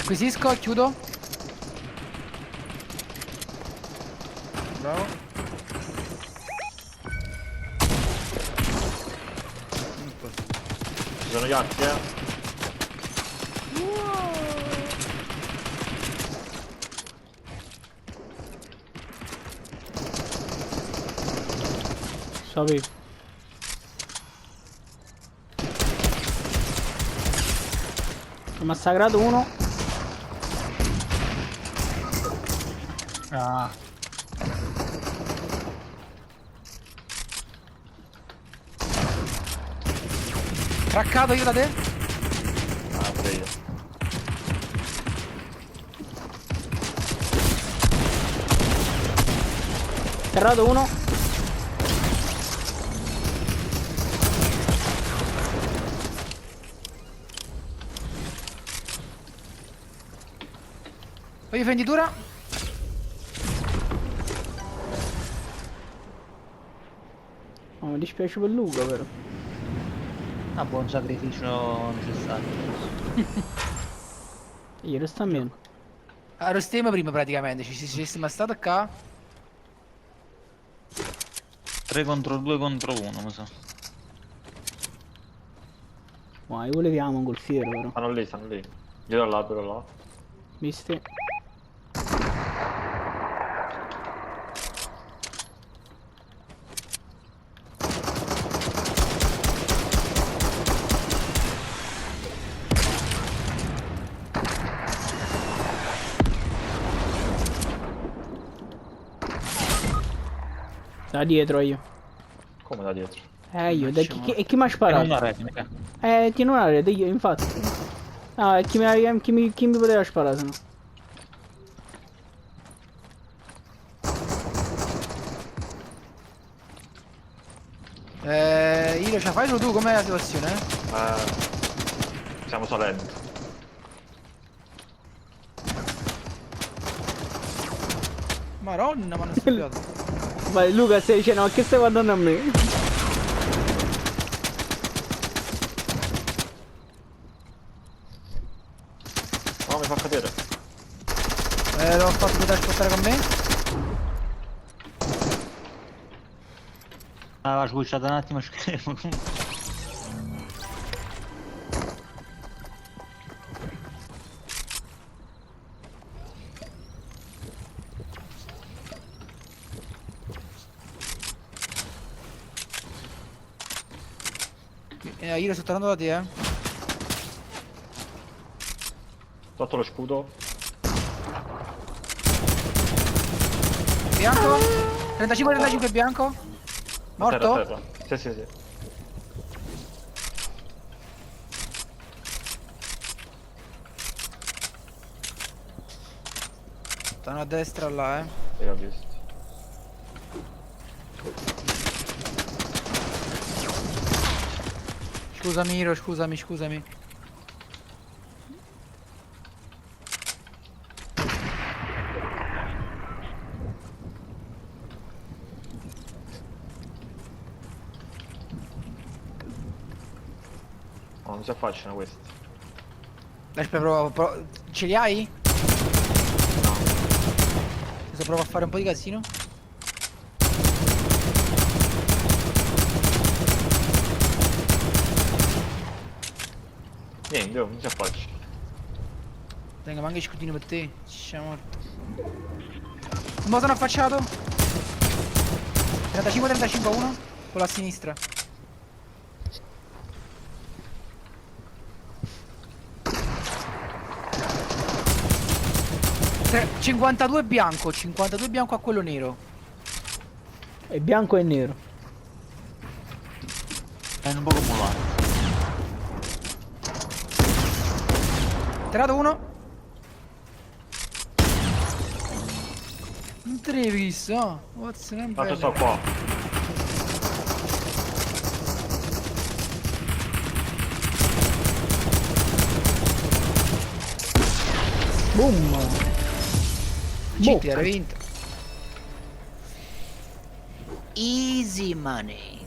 Acquisisco e chiudo. Bravo. Ci sono gli altri, Sapevo. Ho massacrato uno. Ah. Craccato io da te? Ah, pure io. Terrato uno. Voglio fenditura. Oh, mi dispiace per Luca, però. Ah, buon sacrificio necessario. Io resta a meno. Ero stemma prima praticamente, ci siamo stato qua. 3 contro 2 contro 1, mi sa. Ma io leviamo un golfiero, però. Stanno lì, stanno lì. Dietro all'albero là. Visti? Da dietro io. Come da dietro? Io, e chi mi ha Era sparato? una rete, mica. Tiene una rete, io, infatti. Ah, chi mi poteva sparare, se no? Io ce la fai solo tu, com'è la situazione? Siamo salenti. Maronna, ma non stupiato. Vai, Luca, stai dicendo, ma che stai guardando a me? No, mi fa cadere. L'ho fatto poter ascoltare con me. Aveva sbucciato un attimo schermo. Io sto tornando da te, Sotto lo scudo. Bianco. 35 bianco. Morto? Terra, terra. Sì, sì, sì. Stanno a destra là, Io ho visto. Scusami, Iro, scusami. Oh, non si affacciano questi. Aspetta, ce li hai? Adesso provo a fare un po' di casino. Niente, oh, non si affaccia. Tengo, ma anche scudino per te. Siamo morto. Un sono affacciato. 35 a 1. Con la sinistra. 52 bianco, 52 bianco a quello nero. È bianco e nero. È un po' accumulato. Tirato uno. Non te l'hai visto, no? What's the Tanto sto qua. Boom! GT, hai vinto. Easy money.